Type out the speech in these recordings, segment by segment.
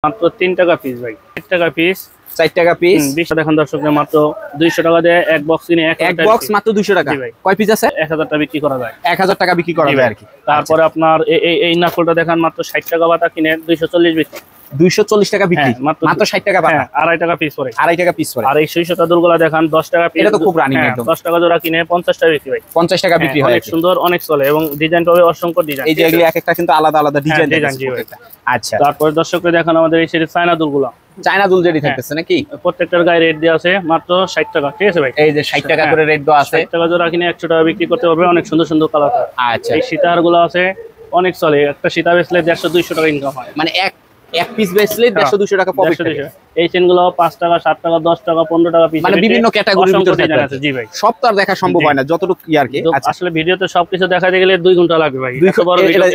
মাত্র 3 টাকা পিস ভাই, 4 টাকা পিস, 4 টাকা পিস। 20 দেখেন দর্শকদের, মাত্র 200 টাকা দিয়ে এক বক্স কিনে এক বক্স মাত্র 200 টাকা। কয় পিস আছে? 1000 টাকা বিক্রি করা যায়, 1000 টাকা বিক্রি করা যায় আর কি। তারপরে আপনার এই নাকলটা দেখেন, মাত্র 60 টাকা বাটা কিনে 240 বিক্রি, 240 টাকা বিক্রি, মাত্র 60 টাকা বাটা, 2.5 টাকা পিস পড়ে, 2.5 টাকা পিস পড়ে। আর এই সরিষা দুলগুলা দেখেন 10 টাকা পিস, এটা তো খুব রানিং একদম। 10 টাকা জোড়া কিনে 50 টাকা বিক্রি ভাই, 50 টাকা বিক্রি হয়। অনেক সুন্দর, অনেক চলে, এবং ডিজাইন পাবে অসংখ্য ডিজাইন। এই যে এগুলি এক একটা কিন্তু আলাদা আলাদা ডিজাইন আছে। আচ্ছা, তারপরে দর্শকদের দেখেন আমাদের এই সিরিজ চায়না দুলগুলা, চায়না দুল যেটি থাকতেছে নাকি, প্রত্যেকটার গায়ে রেট দেওয়া আছে মাত্র 60 টাকা। ঠিক আছে ভাই, এই যে 60 টাকা করে রেট দেওয়া আছে। 60 টাকা জোড়া কিনে 100 টাকা বিক্রি করতে পারবে, অনেক সুন্দর সুন্দর কালার। আচ্ছা, এই সীতাহার গুলো আছে, অনেক চলে, একটা সীতা বেচলে 150-200 টাকা ইনকাম হয়, মানে এক পিস বেচলে 150-200 টাকা প্রফিট থাকে। এই চেন গুলো 5 টাকা, 7 টাকা, 10 টাকা, 15 টাকা পিস, মানে বিভিন্ন ক্যাটাগরির ভিতরে আছে। জি ভাই, সব তো আর দেখা সম্ভব হয় না, যতটুকু কি আর কি। আসলে ভিডিওতে সবকিছু দেখাতে গেলে 2 ঘন্টা লাগবে ভাই,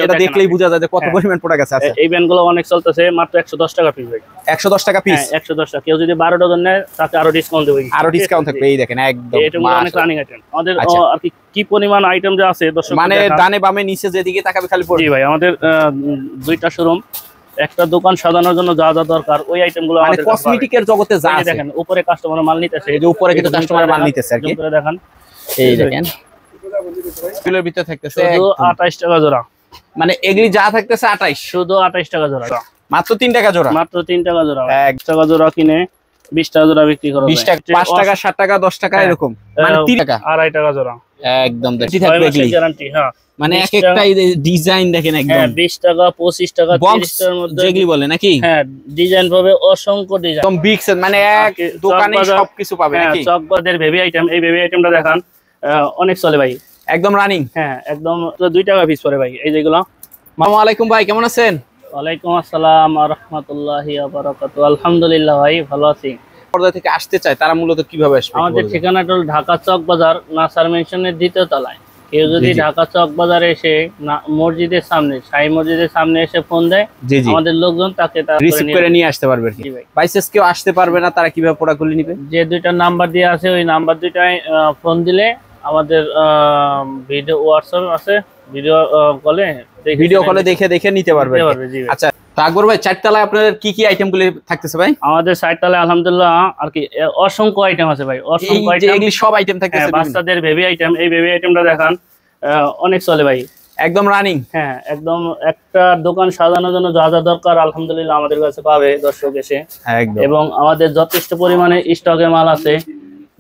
এটা দেখলেই বোঝা যায় যে কত পরিমাণ প্রোডাক্ট আছে। এই ব্যান্ড গুলো অনেক চলতেছে, মাত্র 110 টাকা পিস ভাই, 110 টাকা পিস, 110 টাকা। কেউ যদি 12 ডজন নেয় তাকে আরো ডিসকাউন্ট দেব, আরো ডিসকাউন্ট থাকবে। এই দেখেন একদম এটা অনেক রানিং আইটেম আমাদের। আর কি পরিমাণ আইটেম যে আছে দর্শক, মানে ডানে বামে নিচে যেদিকে তাকাবে খালি পড়বে। জি ভাই, আমাদের 2টা শোরুম, একটা দোকান সাজানোর জন্য যা যা দরকার ওই আইটেমগুলো মানে কসমেটিকের জগতে যা আছে। দেখেন উপরে কাস্টমার মাল নিতেছে, এই যে উপরে কিন্তু কাস্টমার মাল নিতেছে আর কি। উপরে দেখেন, এই দেখেন এগুলোর ভিতরে থাকতেছে শুধু 28 টাকা জোড়া, মানে এগুলি যা থাকতেছে 28, শুধু 28 টাকা জোড়া, মাত্র 3 টাকা জোড়া, মাত্র 3 টাকা জোড়া। 1 টাকা জোড়া কিনে 20 টাকা জোড়া বিক্রি করা যায়, 20 টাকা, 5 টাকা, 7 টাকা, 10 টাকা এরকম, মানে 3 টাকা, 2.5 টাকা জোড়া একদম দেখি থাকবে এগুলি গ্যারান্টি। হ্যাঁ, মানে এক একটা ডিজাইন দেখেন একদম 20 টাকা, 25 টাকা, 30 টাকার মধ্যে যেগুলি বলে নাকি। হ্যাঁ, ডিজাইন পাবে অসংখ্য ডিজাইন, একদম বিগ সেট, মানে এক দোকানে সবকিছু পাবে নাকি। চকবাজারের বেবি আইটেম, এই বেবি আইটেমটা দেখান, অনেক চলে ভাই, একদম রানিং। হ্যাঁ, একদম 2 টাকা পিস পড়ে ভাই এই যেগুলো। আসসালামু আলাইকুম ভাই, কেমন আছেন? ওয়ালাইকুম আসসালাম ওয়া রাহমাতুল্লাহি ওয়া বারাকাতুহু। আলহামদুলিল্লাহ ভাই, ভালো আছি। পর্দা থেকে আসতে চায় তারা মূলত কিভাবে আসবে? আমাদের ঠিকানাটা হল ঢাকা চক বাজার, নাসার মেনশনের 2য় তলায়। কেউ যদি ঢাকা চক বাজারে এসে মসজিদের সামনে, শাহী মসজিদের সামনে এসে ফোন দেয়, আমাদের লোকজন তাকে রিসিভ করে নিয়ে আসতে পারবে। বাইসেস কেউ আসতে পারবে না, তারা কিভাবে প্রোডাক্টগুলি নেবে? যে 2টা নাম্বার দেওয়া আছে ওই নাম্বার 2টায় ফোন দিলে আমাদের ভিডিও হোয়াটসঅ্যাপ আছে, ভিডিও কলে দেখে নিতে পারবে। আচ্ছা, তো আকবর ভাই, 4 তলায় আপনাদের কি কি আইটেমগুলি থাকতেছে ভাই? আমাদের 4 তলায় আলহামদুলিল্লাহ আর কি অসংখ্য আইটেম আছে ভাই, অসংখ্য আইটেম, এগুলি সব আইটেম থাকতেছে। বাচ্চাদের বেবি আইটেম, এই বেবি আইটেমটা দেখান, অনেক চলে ভাই, একদম রানিং। হ্যাঁ, একদম একটা দোকান সাজানোর জন্য যা যা দরকার আলহামদুলিল্লাহ আমাদের কাছে পাবে দর্শক এসে। এবং আমাদের যথেষ্ট পরিমাণে স্টকে মাল আছে,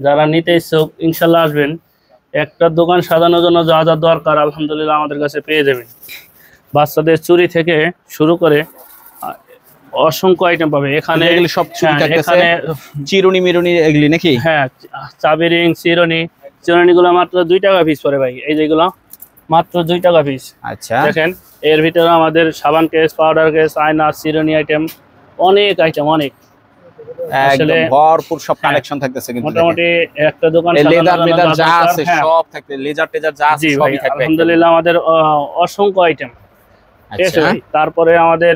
যারা নিতে ইচ্ছুক ইনশাল্লাহ আসবেন। একটা দোকান সাজানোর জন্য যা যা দরকার আলহামদুলিল্লাহ আমাদের কাছে পেয়ে যাবেন। বাচ্চাদের চুড়ি থেকে শুরু করে অসংখ্য আইটেম পাবে এখানে। এগুলি সব এখানে চিরুনি মিরুনি এগুলি নাকি? হ্যাঁ, চাবি রিং, চিরুনি গুলো মাত্র 2 টাকা পিস পড়ে ভাই, এই যেগুলো মাত্র 2 টাকা পিস। আচ্ছা, দেখেন এর ভিতরে আমাদের সাবান কেস, পাউডার কেস, আয়না, চিরুনি আইটেম, অনেক আইটেম, অনেক একদম ভরপুর সব কালেকশন থাকতেছে। কিন্তু মোটামুটি একটা দোকান লেদার যা আছে সব থাকবে, লেজার টেজার যা আছে সবই থাকবে আলহামদুলিল্লাহ। আমাদের অসংখ্য আইটেম। আচ্ছা, তারপরে আমাদের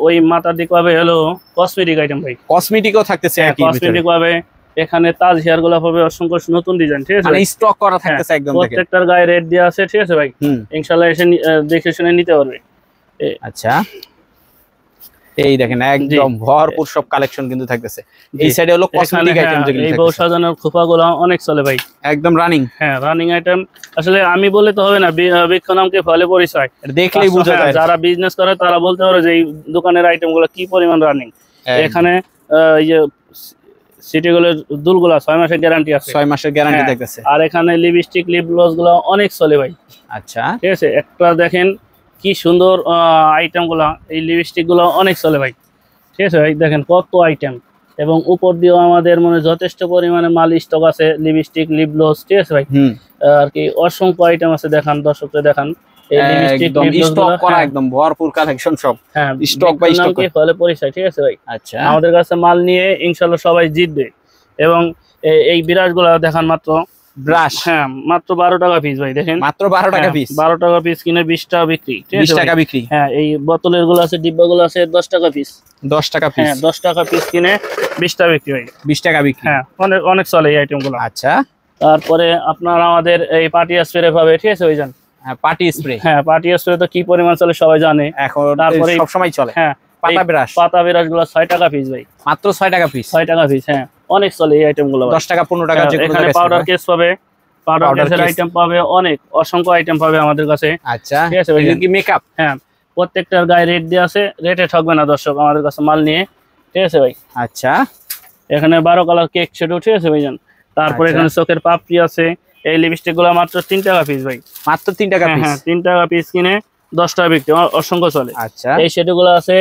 ওই মাথার দিক পাবে হলো কসমেটিক আইটেম ভাই, কসমেটিকও থাকতেছে একই ভিতরে। কসমেটিক পাবে এখানে, তাজ হেয়ার গুলো পাবে, অসংখ্য নতুন ডিজাইন। ঠিক আছে, মানে স্টক করা থাকতেছে একদম, প্রত্যেকটার গায়ে রেট দেওয়া আছে। ঠিক আছে ভাই, ইনশাআল্লাহ এসে দেখে শুনে নিতে পারবে। আচ্ছা, এই দেখেন একদম ভরপুর সব কালেকশন কিন্তু থাকতেছে। এই সাইডে হলো কসমেটিক আইটেম যেগুলো এই বউ সাজানোর খোপাগুলো অনেক চলে ভাই, একদম রানিং। হ্যাঁ, রানিং আইটেম। আসলে আমি বলে তো হবে না, বৃক্ষ নামকে ফলে পরিচয়, দেখলেই বোঝা যায়। যারা বিজনেস করে তারা বলতে পারে যে এই দোকানের আইটেমগুলো কি পরিমাণ রানিং। এখানে সিটিগুলোর দুলগুলো 6 মাসের গ্যারান্টি আছে, 6 মাসের গ্যারান্টি থাকতেছে। আর এখানে লিপস্টিক, লিপ গ্লস গুলো অনেক চলে ভাই। আচ্ছা, ঠিক আছে, একটা দেখেন কি সুন্দর আইটেম গুলা, এই লিপস্টিক গুলো অনেক চলে ভাই। ঠিক আছে ভাই, দেখেন কত আইটেম, এবং উপর দিয়েও আমাদের মনে যথেষ্ট পরিমাণে মাল স্টক আছে, লিপস্টিক, লিপ গ্লস। ঠিক আছে ভাই, আর কি অসংখ্য আইটেম আছে, দেখান দর্শকদের দেখান। এই লিপস্টিক, লিপ গ্লস স্টক করা একদম ভরপুর কালেকশন সব। হ্যাঁ, স্টক বাই স্টক নামকে ফলে পরিচয়। ঠিক আছে ভাই, আচ্ছা, আমাদের কাছে মাল নিয়ে ইনশাআল্লাহ সবাই জিতবে। এবং এই বিরাজ গুলা দেখান, মাত্র ব্রাশ, হ্যাঁ, মাত্র 12 টাকা পিস ভাই, দেখেন মাত্র 12 টাকা পিস, 12 টাকা পিস কিনে 20 টাকা বিক্রি। 20 টাকা বিক্রি। হ্যাঁ, এই বোতলের গুলো আছে, ডিব্বা গুলো আছে 10 টাকা পিস, 10 টাকা পিস। হ্যাঁ, 10 টাকা পিস কিনে 20 টাকা বিক্রি ভাই, 20 টাকা বিক্রি। হ্যাঁ, অনেক চলে এই আইটেম গুলো। আচ্ছা, তারপরে আপনার আমাদের এই পার্টি স্প্রে পাবে। ঠিক আছে ভাইজান, পার্টি স্প্রে, হ্যাঁ, পার্টি স্প্রে তো কি পরিমাণ চলে সবাই জানে, এখন সব সময় চলে। হ্যাঁ, পাতা বিরাজ গুলো 6 টাকা পিস ভাই, মাত্র 6 টাকা পিস। 6 টাকা পিস, হ্যাঁ অনেক চলে এই আইটেম গুলো। 10 টাকা 15 টাকা যে কোনো এখানে পাউডার কেস পাবে, পাউডার কেসের আইটেম পাবে, অনেক অসংখ্য আইটেম পাবে আমাদের কাছে। আচ্ছা, ঠিক আছে ভাই, কি মেকআপ? হ্যাঁ, প্রত্যেকটার গায়ে রেট দেওয়া আছে, রেটে ঠকবে না দর্শক আমাদের কাছে মাল নিয়ে। ঠিক আছে ভাই, আচ্ছা এখানে 12 কালার কেক সেট উঠে আছে ভাইজান। তারপরে এখানে চোখের পাপড়ি আছে, এই লিপস্টিক গুলো মাত্র 3 টাকা পিস ভাই, মাত্র 3 টাকা পিস। হ্যাঁ 3 টাকা পিস কিনে 10 টাকা বিক্রি, অসংখ্য চলে। আচ্ছা, এই সেট গুলো আছে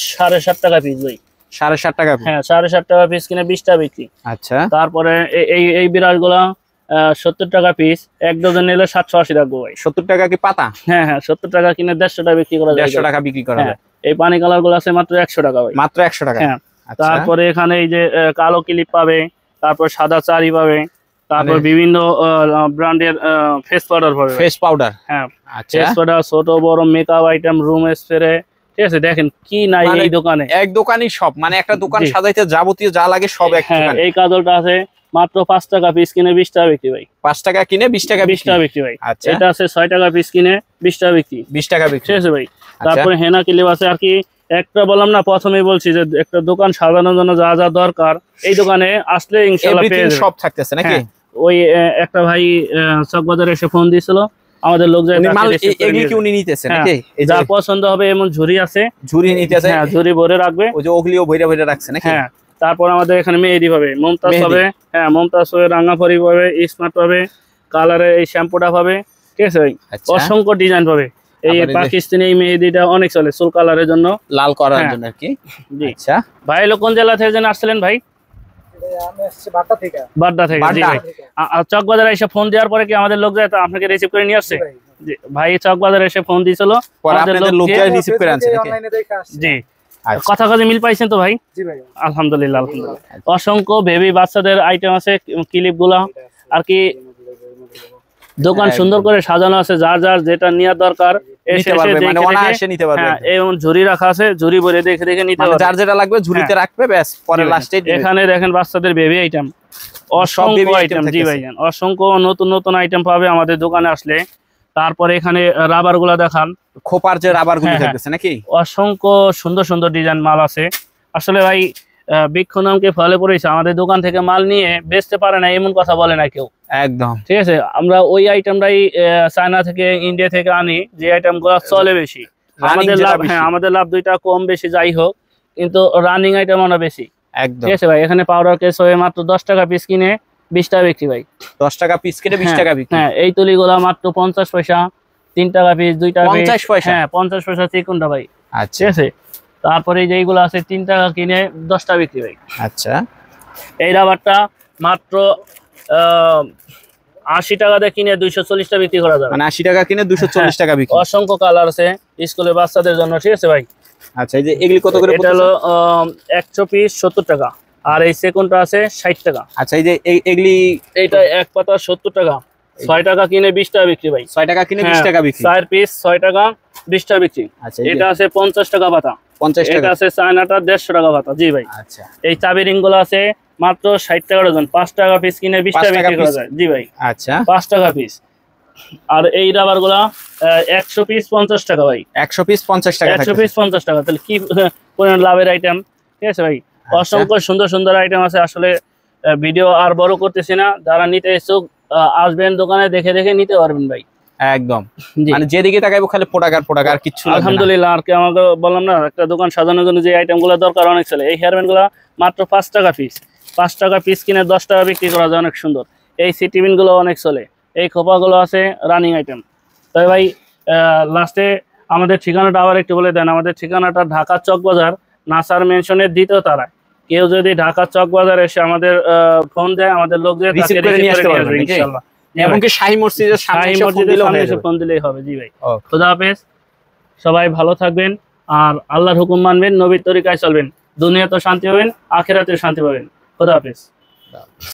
7.5 টাকা পিস ভাই, 7.5 টাকা, হ্যাঁ 7.5 টাকা পিস কিনে 20 টাকা বিক্রি। আচ্ছা, তারপরে এই বিরাট গুলা 70 টাকা পিস, এক ডজন নিলে 780 রাখবো ভাই। 70 টাকা কি পাতা? হ্যাঁ হ্যাঁ, 70 টাকা কিনে 150 টাকা বিক্রি করা যায়, 150 টাকা বিক্রি করা যায়। এই পানি কালার গুলো আছে মাত্র 100 টাকা ভাই, মাত্র 100 টাকা। হ্যাঁ, তারপরে এখানে এই যে কালো ক্লিপ পাবে, তারপর সাদা চারি পাবে, তারপর বিভিন্ন ব্র্যান্ডের ফেস পাউডার পাবে, ফেস পাউডার, হ্যাঁ আচ্ছা, ফেস পাউডার, ছোট বড় মেকআপ আইটেম, রুম স্প্রে। ঠিক আছে, দেখেন কি নাই এই দোকানে, এক দোকানই সব, মানে একটা দোকান সাজাইতে যাবতীয় যা লাগে সব এক দোকানে। এই কাজলটা আছে মাত্র 5 টাকা পিস কিনে 20 টাকা বিক্রি ভাই, 5 টাকা কিনে 20 টাকা বিক্রি ভাই। এটা আছে 6 টাকা পিস কিনে 20 টাকা বিক্রি, 20 টাকা বিক্রি। ঠিক আছে ভাই। তারপরে হেনা ক্লিপ আছে, আর কি একটা বললাম না প্রথমেই বলছি যে একটা দোকান সাজানোর জন্য যা যা দরকার এই দোকানে আসলে ইনশাআল্লাহ পেয়ে যাবেন, সব থাকতেছে নাকি? ওই একটা ভাই চকবাজারে এসে ফোন দিয়েছিল, আমাদের লোক যায় উনি নিতেছে নাকি? যা পছন্দ হবে এমন ঝুরি আছে, ঝুরি নিতেছে, হ্যাঁ ঝুরি ভরে রাখবে, ওই যে ওগলিও ভইরা ভইরা রাখছে নাকি? হ্যাঁ। তারপর আমাদের এখানে মেহেদি পাবে, মমতাজ পাবে, হ্যাঁ মমতাজ পাবে, রাঙাপরি পাবে, স্মার্ট পাবে, কালারে এই শ্যাম্পুটা পাবে। ঠিক আছে ভাই, অসংখ্য ডিজাইন পাবে। এই পাকিস্তানি এই মেহেদিটা অনেক চলে চুল কালারের জন্য, লাল করার জন্য আর কি। আচ্ছা ভাই, লোক কোন জেলা থেকে যেন আসছিলেন ভাই? বাড্ডা থেকে। জি ভাই, চকবাজারে এসে ফোন দেওয়ার পরে কি আমাদের লোক যায় আপনাকে রিসিভ করে নিয়ে আসছে? ভাই চকবাজারে এসে ফোন দিয়েছিল, রিসিভ করে আনছে। জি, কথা কাজে মিল পাইছেন তো ভাই? আলহামদুলিল্লাহ, আলহামদুলিল্লাহ। অসংখ্য বেবি বাচ্চাদের আইটেম আছে, ক্লিপ গুলা আর কি দোকান সুন্দর করে সাজানো আছে, যার যার যেটা নেওয়ার দরকার এবং ঝুরি রাখা আছে, ঝুরি ভরে দেখে দেখে নিতে পারবে, যার যেটা লাগবে ঝুরিতে রাখবে ব্যাস, পরে লাস্টে এখানে দেখেন বাচ্চাদের বেবি আইটেম, অসংখ্য আইটেম। জি ভাইজান, অসংখ্য নতুন নতুন আইটেম পাবে আমাদের দোকানে আসলে। তারপরে এখানে রাবার গুলা দেখান, খোপার যে রাবার গুলো থাকতেছে নাকি, অসংখ্য সুন্দর সুন্দর ডিজাইন মাল আছে। আসলে ভাই বৃক্ষ নামকে ফলে পড়েছে, আমাদের দোকান থেকে মাল নিয়ে বেচতে পারে না এমন কথা বলে না কেউ, একদম। ঠিক আছে, আমরা ওই আইটেমটাই চায়না থেকে ইন্ডিয়া থেকে আনি, যে আইটেম গুলো চলে বেশি, আমাদের লাভ, হ্যাঁ আমাদের লাভ 2 টাকা কম বেশি যাই হোক, কিন্তু রানিং আইটেম আমরা বেশি, একদম। ঠিক আছে ভাই, এখানে পাউডার কেস হয়ে মাত্র 10 টাকা পিস কিনে 20 টাকা বিক্রি ভাই, 10 টাকা পিস কিনে 20 টাকা বিক্রি। হ্যাঁ, এই তুলিগুলা মাত্র 50 পয়সা, 3 টাকা পিস, 2 টাকা 50 পয়সা, হ্যাঁ 50 পয়সা চিকনটা ভাই। আচ্ছা, ঠিক আছে। তারপরে যেইগুলো আছে 3 টাকা কিনে 10 টাকা বিক্রি ভাই। আচ্ছা, এই রাবারটা মাত্র 80 টাকা দিয়ে কিনে 240 টাকা বিক্রি করা যাবে, মানে 80 টাকা কিনে 240 টাকা বিক্রি। অসংখ্য কালার আছে স্কুলের বাচ্চাদের জন্য, ঠিক আছে ভাই। আচ্ছা, এই যে এগুলি কত করে? এটা হলো 100 পিস 70 টাকা, আর এই সেকেন্ডটা আছে 60 টাকা। আচ্ছা, এই যে এগুলি, এইটা এক পাতা 70 টাকা, 6 টাকা কিনে 20 টাকা বিক্রি ভাই, 6 টাকা কিনে 20 টাকা বিক্রি, 4 পিস 6 টাকা 20 টাকা বিক্রি। আচ্ছা, এটা আছে 50 টাকা পাতা, 50 টাকা। এটা আছে চায়নাটা 150 টাকা পাতা। জি ভাই। আচ্ছা, এই চাবি রিং গুলো আছে মাত্র 60 টাকা ডজন, 5 টাকা পিস কিনে 20 টাকা বিক্রি করা যায়। জি ভাই। আচ্ছা, 5 টাকা পিস। আর এই রাবার গুলা 100 পিস 50 টাকা ভাই, 100 পিস 50 টাকা, 100 পিস 50 টাকা, তাহলে কি কোন লাভের আইটেম। ঠিক আছে ভাই, অসংখ্য সুন্দর সুন্দর আইটেম আছে। আসলে ভিডিও আর বড় করতেছি না, যারা নিতে ইচ্ছুক আসবেন দোকানে, দেখে দেখে নিতে পারবেন ভাই, একদম। মানে যেদিকে তাকাইবো খালি প্রোডাক্ট আর কিছু। আলহামদুলিল্লাহ, আর কি আমাকে বললাম না, একটা দোকান সাজানোর জন্য যে আইটেম গুলো দরকার অনেক চলে। এই হেয়ার ব্যান্ড গুলা মাত্র 5 টাকা পিস, 5 টাকা পিস কিনে 10 টাকা বিক্রি করা যায়, অনেক সুন্দর। এই সিটি বিন গুলো অনেক চলে, এই খোপা গুলো আছে রানিং আইটেম। তবে ভাই লাস্টে আমাদের ঠিকানাটা আবার একটু বলে দেন। আমাদের ঠিকানাটা ঢাকা চকবাজার, নাসার মেনশনের 2য় তলায়। কেউ যদি ঢাকা চকবাজার এসে আমাদের ফোন দেয়, আমাদের লোক দিয়ে রিসিভ করে নিয়ে আসতে পারবে ইনশাআল্লাহ। এমনকি শাহী মসজিদের সামনে এসে ফোন দিলেই হবে। জি ভাই, খোদা হাফেজ, সবাই ভালো থাকবেন, আর আল্লাহর হুকুম মানবেন, নবীর তরিকায় চলবেন, দুনিয়াতেও শান্তি পাবেন, আখিরাতেও শান্তি পাবেন। খোদা হাফেজ।